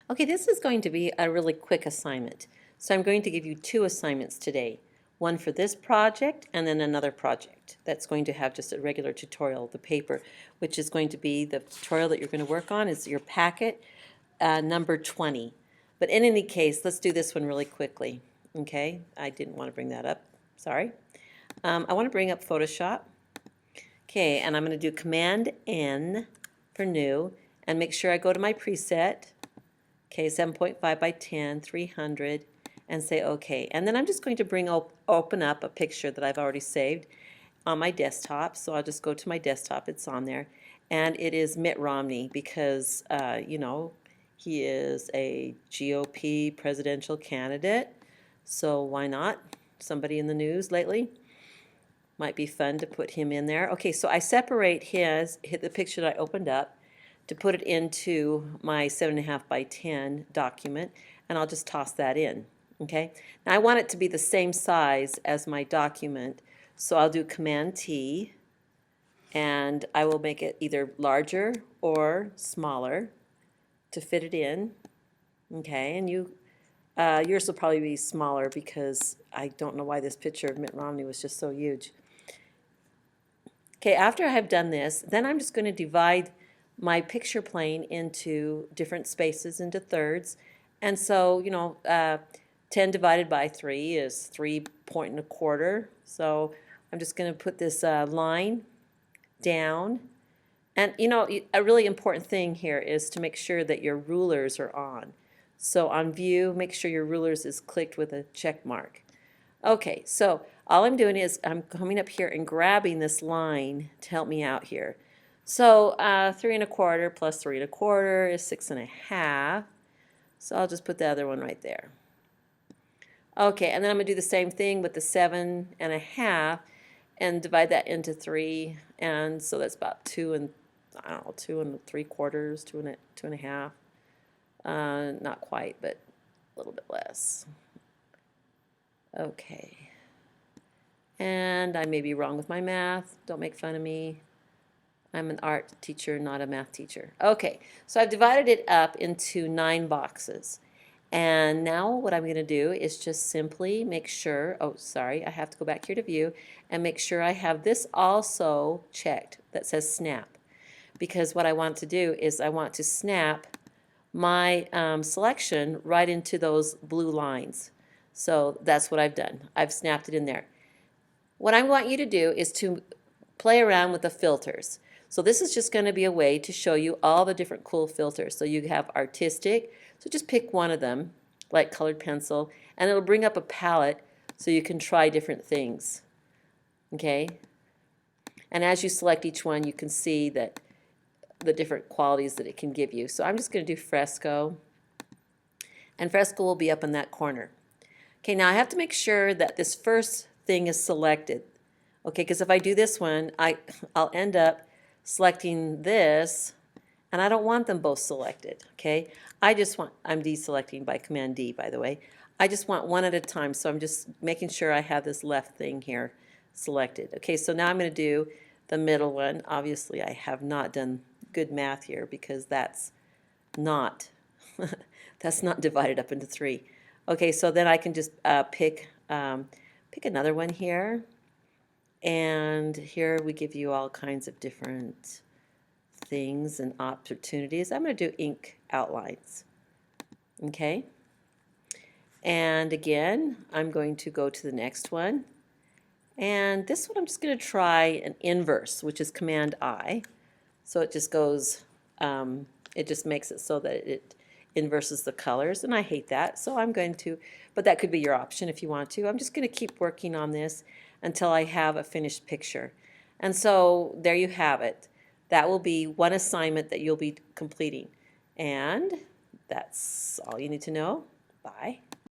Okay, this is going to be a really quick assignment. So I'm going to give you two assignments today. One for this project and then another project that's going to have just a regular tutorial, the paper, which is going to be the tutorial that you're going to work on is your packet number 20. But in any case, let's do this one really quickly. Okay, I didn't want to bring that up. Sorry. I want to bring up Photoshop. Okay, and I'm going to do Command N for new and make sure I go to my preset. Okay, 7.5 by 10, 300, and say OK. And then I'm just going to open up a picture that I've already saved on my desktop. So I'll just go to my desktop. It's on there. And it is Mitt Romney because, you know, he is a GOP presidential candidate. So why not? Somebody in the news lately. Might be fun to put him in there. Okay, so I separate the picture that I opened up to put it into my 7.5 by 10 document, and I'll just toss that in. Okay, now I want it to be the same size as my document, so I'll do Command T, and I will make it either larger or smaller to fit it in. Okay, and yours will probably be smaller because I don't know why this picture of Mitt Romney was just so huge. Okay, after I have done this, then I'm just going to divide my picture plane into different spaces, into thirds. And so, you know, 10 divided by 3 is 3.25. So I'm just going to put this line down. And, you know, a really important thing here is to make sure that your rulers are on. So on view, make sure your rulers is clicked with a check mark. Okay, so all I'm doing is I'm coming up here and grabbing this line to help me out here. So 3.25 plus 3.25 is 6.5. So I'll just put the other one right there. Okay, and then I'm going to do the same thing with the 7.5 and divide that into 3. And so that's about 2 and, I don't know, 2.75, 2.5. Not quite, but a little bit less. Okay. And I may be wrong with my math. Don't make fun of me. I'm an art teacher, not a math teacher. Okay, so I've divided it up into 9 boxes. And now what I'm going to do is just simply make sure, oh, sorry, I have to go back here to view and make sure I have this also checked that says snap. Because what I want to do is I want to snap my selection right into those blue lines. So that's what I've done. I've snapped it in there. What I want you to do is to play around with the filters. So this is just going to be a way to show you all the different cool filters. So you have artistic, so just pick one of them, like colored pencil, and it'll bring up a palette so you can try different things. Okay? And as you select each one, you can see that the different qualities that it can give you. So I'm just going to do fresco, and fresco will be up in that corner. Okay, now I have to make sure that this first thing is selected. Okay, because if I do this one, I'll end up selecting this, and I don't want them both selected. Okay, I'm deselecting by Command D, by the way. I just want one at a time, so I'm just making sure I have this left thing here selected. Okay, so now I'm going to do the middle one. Obviously, I have not done good math here because that's not that's not divided up into 3. Okay, so then I can just pick another one here. And here we give you all kinds of different things and opportunities. I'm going to do ink outlines. Okay. And again, I'm going to go to the next one. And this one I'm just going to try an inverse, which is Command I. So it just goes, it just makes it so that it inverses the colors, and I hate that, so I'm going to, but that could be your option if you want to. I'm just going to keep working on this until I have a finished picture. And so there you have it. That will be one assignment that you'll be completing. And that's all you need to know. Bye.